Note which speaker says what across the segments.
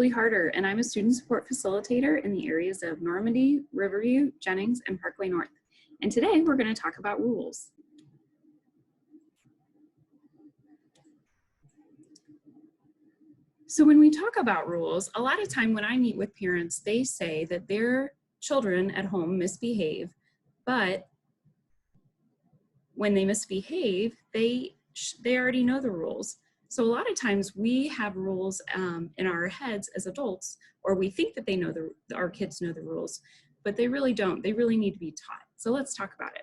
Speaker 1: Julie Harder, and I'm a student support facilitator in the areas of Normandy, Riverview, Jennings, and Parkway North. And today we're going to talk about rules. So when we talk about rules, a lot of time when I meet with parents, they say that their children at home misbehave, but when they misbehave, they already know the rules. So a lot of times we have rules in our heads as adults, or we think that they know our kids know the rules, but they really don't. They really need to be taught. So let's talk about it.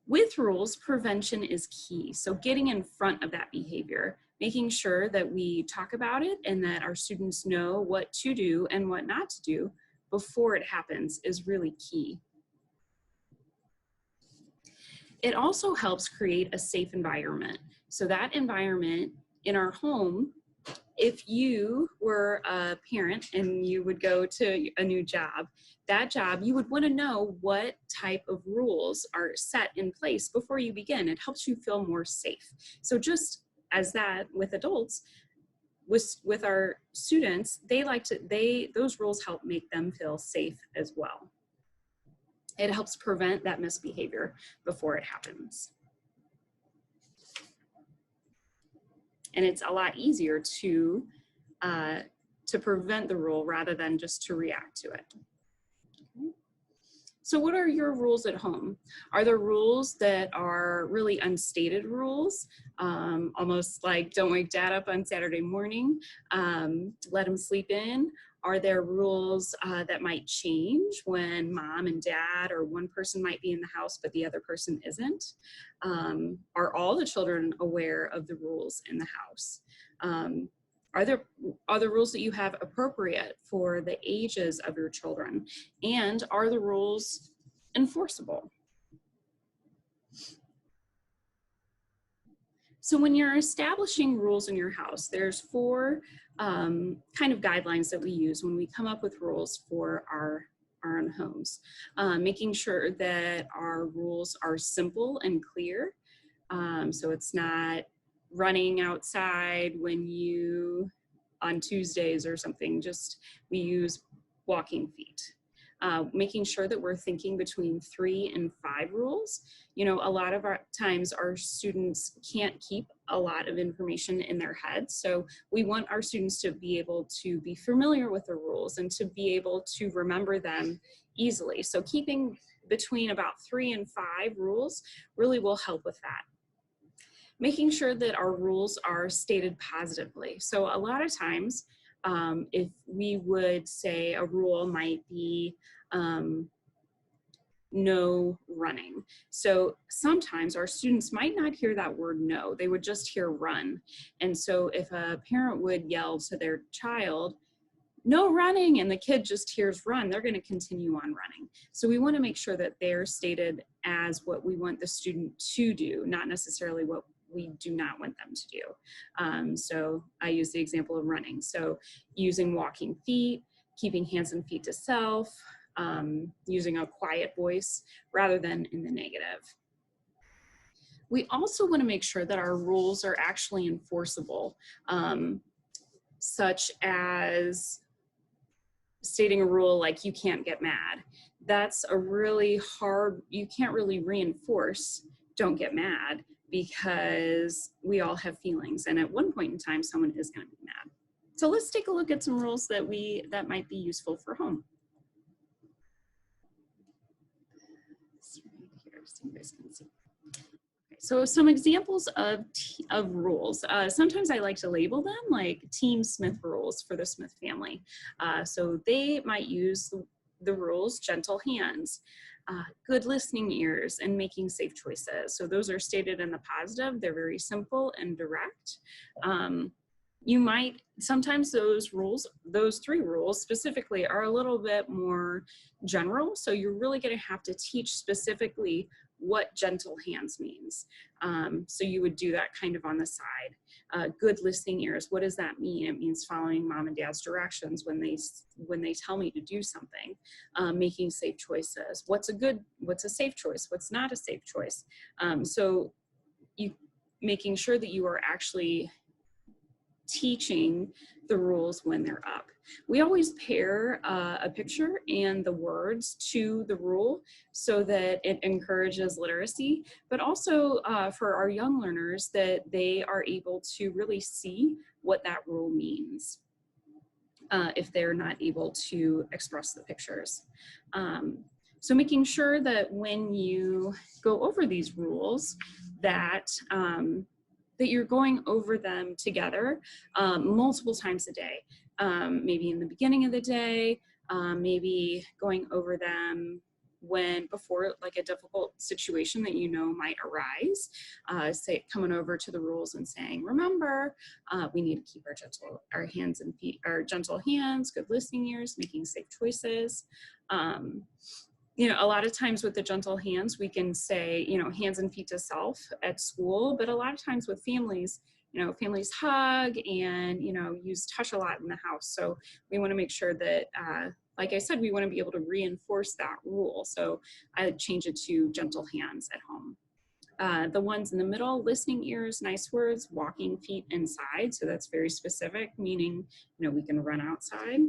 Speaker 1: With rules, prevention is key. So getting in front of that behavior, making sure that we talk about it and that our students know what to do and what not to do before it happens is really key. It also helps create a safe environment. So that environment in our home, if you were a parent and you would go to a new job, that job, you would want to know what type of rules are set in place before you begin. It helps you feel more safe. So just as that with adults, with our students, those rules help make them feel safe as well. It helps prevent that misbehavior before it happens. And it's a lot easier to prevent the rule rather than just to react to it. Okay. So what are your rules at home? Are there rules that are really unstated rules? Almost like don't wake dad up on Saturday morning, let him sleep in. Are there rules that might change when mom and dad or one person might be in the house but the other person isn't? Are all the children aware of the rules in the house? Are the rules that you have appropriate for the ages of your children? And are the rules enforceable? So when you're establishing rules in your house, there's four kind of guidelines that we use when we come up with rules for our own homes. Making sure that our rules are simple and clear. So it's not running outside on Tuesdays or something, we use walking feet. Making sure that we're thinking between 3 and 5 rules. You know, a lot of times our students can't keep a lot of information in their heads. So we want our students to be able to be familiar with the rules and to be able to remember them easily. So keeping between about 3 and 5 rules really will help with that. Making sure that our rules are stated positively. So a lot of times, if we would say a rule might be no running. So sometimes our students might not hear that word no, they would just hear run. And so if a parent would yell to their child, no running, and the kid just hears run, they're going to continue on running. So we want to make sure that they're stated as what we want the student to do, not necessarily what we do not want them to do. So I use the example of running. So using walking feet, keeping hands and feet to self, using a quiet voice rather than in the negative. We also want to make sure that our rules are actually enforceable, such as stating a rule like you can't get mad. That's a really hard, you can't really reinforce don't get mad, because we all have feelings, and at one point in time someone is going to be mad. So let's take a look at some rules that might be useful for home. Right here, so you guys can see. Okay, so some examples of rules. Sometimes I like to label them like Team Smith rules for the Smith family. So they might use the rules gentle hands, good listening ears, and making safe choices. So those are stated in the positive. They're very simple and direct. Sometimes those 3 rules specifically are a little bit more general. So you're really going to have to teach specifically what gentle hands means. So you would do that kind of on the side. Good listening ears, what does that mean? It means following mom and dad's directions when they tell me to do something. Making safe choices. What's a safe choice? What's not a safe choice? So making sure that you are actually teaching the rules when they're up. We always pair a picture and the words to the rule so that it encourages literacy, but also for our young learners that they are able to really see what that rule means if they're not able to express the pictures. So making sure that when you go over these rules that that you're going over them together multiple times a day, maybe in the beginning of the day, maybe going over them before like a difficult situation that you know might arise, say coming over to the rules and saying, remember, we need to keep our hands and feet, our gentle hands, good listening ears, making safe choices. You know, a lot of times with the gentle hands, we can say, you know, hands and feet to self at school, but a lot of times with families, you know, families hug and, you know, use touch a lot in the house. So we want to make sure that, like I said, we want to be able to reinforce that rule. So I change it to gentle hands at home. The ones in the middle, listening ears, nice words, walking feet inside. So that's very specific, meaning, you know, we can run outside.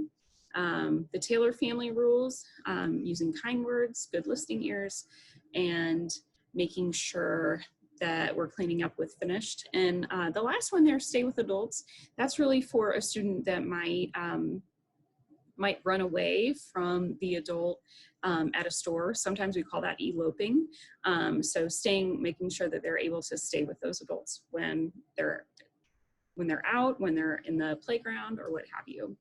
Speaker 1: The Taylor family rules, using kind words, good listening ears, and making sure that we're cleaning up with finished. And the last one there, stay with adults. That's really for a student that might run away from the adult at a store. Sometimes we call that eloping. So making sure that they're able to stay with those adults when they're out, when they're in the playground or what have you.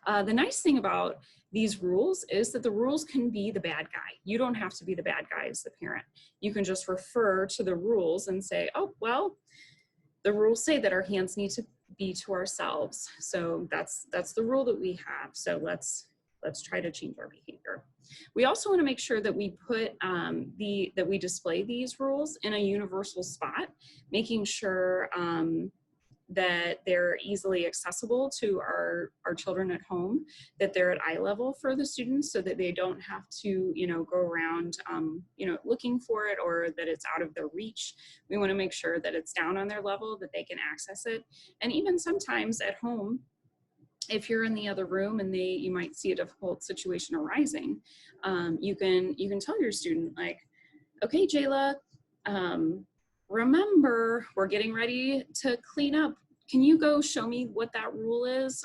Speaker 1: The nice thing about these rules is that the rules can be the bad guy. You don't have to be the bad guy as the parent. You can just refer to the rules and say, oh, well, the rules say that our hands need to be to ourselves. So that's the rule that we have. So let's try to change our behavior. We also want to make sure that we put that we display these rules in a universal spot, making sure that they're easily accessible to our children at home, that they're at eye level for the students so that they don't have to, you know, go around, you know, looking for it or that it's out of their reach. We want to make sure that it's down on their level, that they can access it. And even sometimes at home, if you're in the other room and you might see a difficult situation arising, you can tell your student, like, okay, Jayla, remember, we're getting ready to clean up. Can you go show me what that rule is?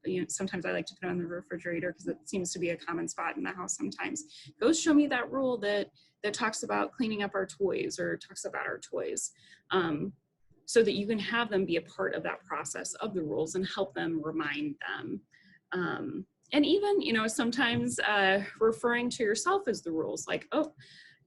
Speaker 1: You know, sometimes I like to put it on the refrigerator because it seems to be a common spot in the house sometimes. Go show me that rule that talks about cleaning up our toys or talks about our toys, so that you can have them be a part of that process of the rules and help them remind them. And even, you know, sometimes referring to yourself as the rules, like, oh,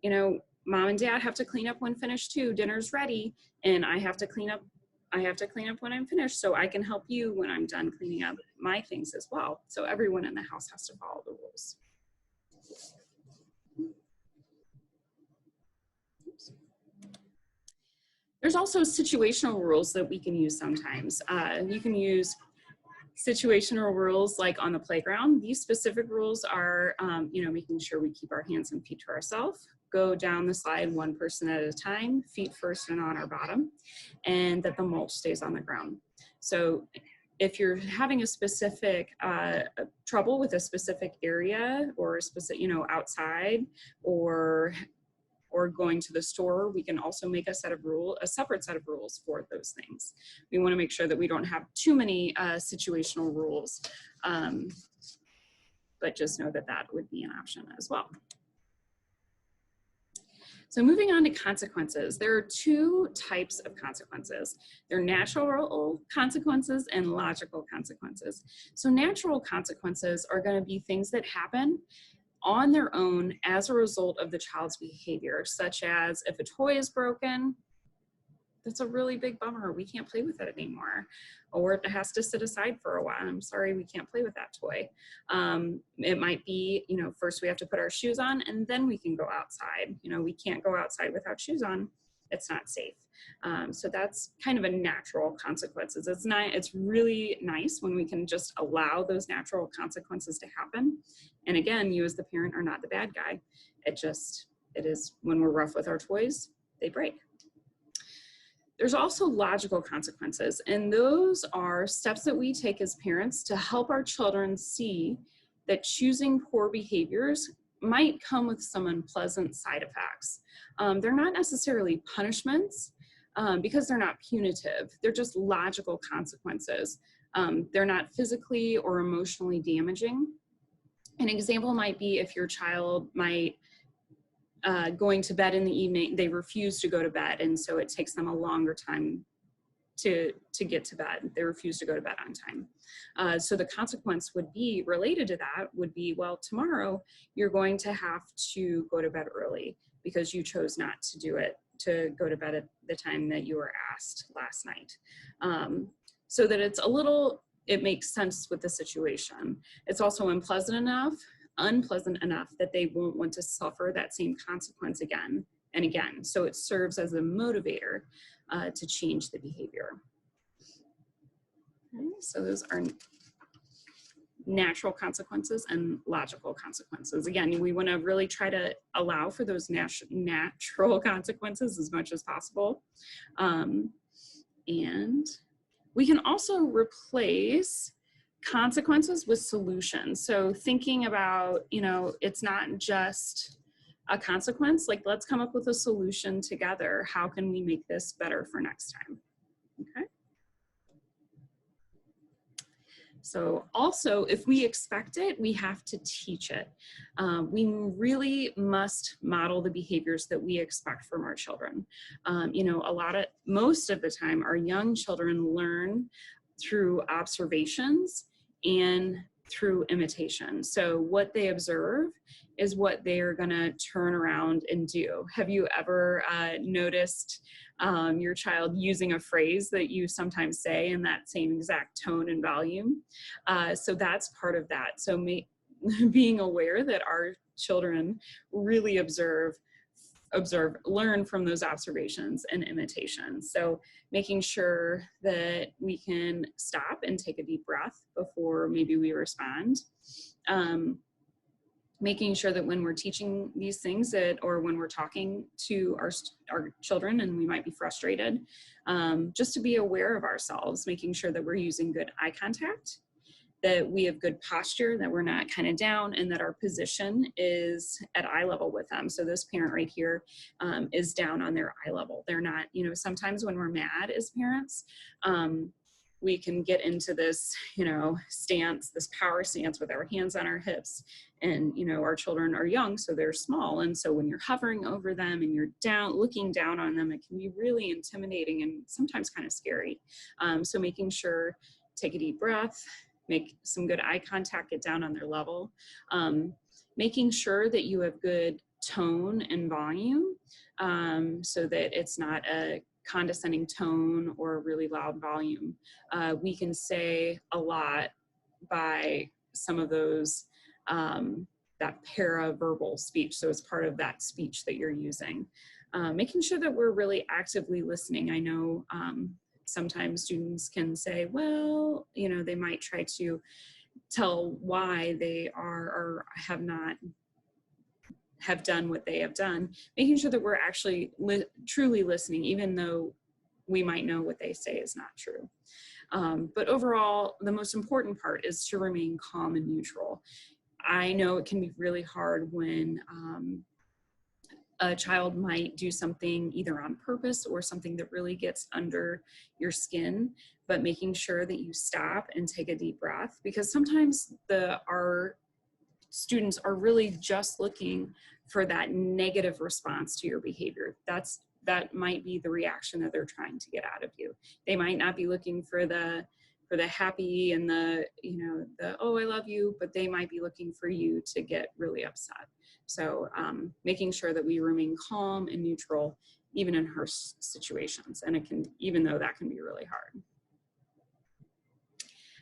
Speaker 1: you know, mom and dad have to clean up when finished too. Dinner's ready, and I have to clean up when I'm finished, so I can help you when I'm done cleaning up my things as well. So everyone in the house has to follow the rules. Oops. There's also situational rules that we can use sometimes. You can use situational rules like on the playground. These specific rules are, you know, making sure we keep our hands and feet to ourselves, go down the slide one person at a time, feet first and on our bottom, and that the mulch stays on the ground. So if you're having a specific trouble with a specific area or a specific, you know, outside or going to the store, we can also make a separate set of rules for those things. We want to make sure that we don't have too many situational rules, but just know that that would be an option as well. So moving on to consequences, there are two types of consequences. There are natural consequences and logical consequences. So natural consequences are going to be things that happen on their own as a result of the child's behavior, such as if a toy is broken, that's a really big bummer. We can't play with it anymore. Or it has to sit aside for a while. I'm sorry, we can't play with that toy. It might be, you know, first we have to put our shoes on and then we can go outside. You know, we can't go outside without shoes on. It's not safe. So that's kind of a natural consequences. It's really nice when we can just allow those natural consequences to happen. And again, you as the parent are not the bad guy. It is when we're rough with our toys, they break. There's also logical consequences, and those are steps that we take as parents to help our children see that choosing poor behaviors might come with some unpleasant side effects. They're not necessarily punishments because they're not punitive. They're just logical consequences. They're not physically or emotionally damaging. An example might be if your child might going to bed in the evening, they refuse to go to bed, and so it takes them a longer time to get to bed. They refuse to go to bed on time. So the consequence would be related to that would be, well, tomorrow you're going to have to go to bed early because you chose not to do it, to go to bed at the time that you were asked last night. So that it makes sense with the situation. It's also unpleasant enough that they won't want to suffer that same consequence again and again. So it serves as a motivator to change the behavior. Okay, so those are natural consequences and logical consequences. Again, we want to really try to allow for those natural consequences as much as possible. And we can also replace consequences with solutions. So thinking about, it's not just a consequence, like let's come up with a solution together. How can we make this better for next time? Okay. So also, if we expect it, we have to teach it. We really must model the behaviors that we expect from our children. Most of the time, our young children learn through observations and through imitation. So what they observe is what they are gonna turn around and do. Have you ever noticed your child using a phrase that you sometimes say in that same exact tone and volume? So that's part of that. So being aware that our children really learn from those observations and imitations. So making sure that we can stop and take a deep breath before maybe we respond. Making sure that when we're teaching these things or when we're talking to our children and we might be frustrated, just to be aware of ourselves, making sure that we're using good eye contact, that we have good posture, that we're not kind of down, and that our position is at eye level with them. So this parent right here is down on their eye level. They're not, sometimes when we're mad as parents, we can get into this, stance, this power stance with our hands on our hips. And, our children are young, so they're small. And so when you're hovering over them and you're looking down on them, it can be really intimidating and sometimes kind of scary. So making sure, take a deep breath, make some good eye contact, get down on their level. Making sure that you have good tone and volume so that it's not a condescending tone or a really loud volume. We can say a lot by some of those, that paraverbal speech. So it's part of that speech that you're using. Making sure that we're really actively listening. I know sometimes students can say, well, they might try to tell why they are or have done what they have done, making sure that we're actually truly listening, even though we might know what they say is not true. But overall, the most important part is to remain calm and neutral. I know it can be really hard when a child might do something either on purpose or something that really gets under your skin, but making sure that you stop and take a deep breath, because sometimes our students are really just looking for that negative response to your behavior. That might be the reaction that they're trying to get out of you. They might not be looking for the happy and the oh, I love you, but they might be looking for you to get really upset. So making sure that we remain calm and neutral even in harsh situations, and even though that can be really hard.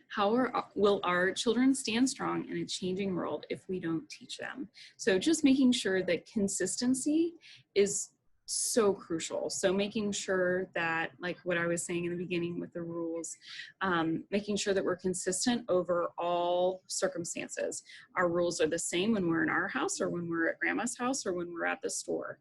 Speaker 1: How will our children stand strong in a changing world if we don't teach them? So just making sure that consistency is so crucial. So making sure that, like what I was saying in the beginning with the rules, making sure that we're consistent over all circumstances. Our rules are the same when we're in our house or when we're at grandma's house or when we're at the store.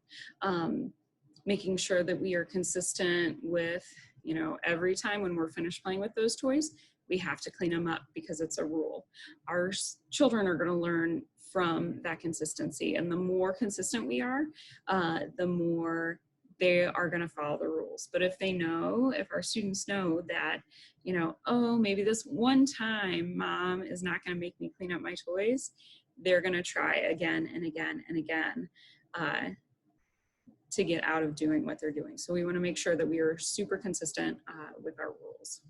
Speaker 1: making sure that we are consistent with, you know, every time when we're finished playing with those toys, we have to clean them up because it's a rule. Our children are going to learn from that consistency. And the more consistent we are, the more they are going to follow the rules. But if they know, if our students know that, you know, oh, maybe this one time mom is not going to make me clean up my toys, they're going to try again and again and again to get out of doing what they're doing. So we want to make sure that we are super consistent with our rules.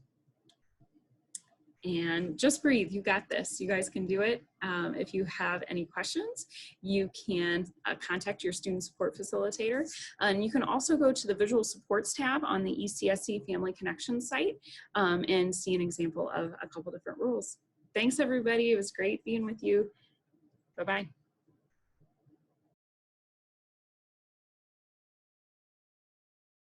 Speaker 1: And just breathe, you got this. You guys can do it. If you have any questions, you can contact your student support facilitator. And you can also go to the Visual Supports tab on the ECSC Family Connection site and see an example of a couple different rules. Thanks everybody, it was great being with you. Bye-bye.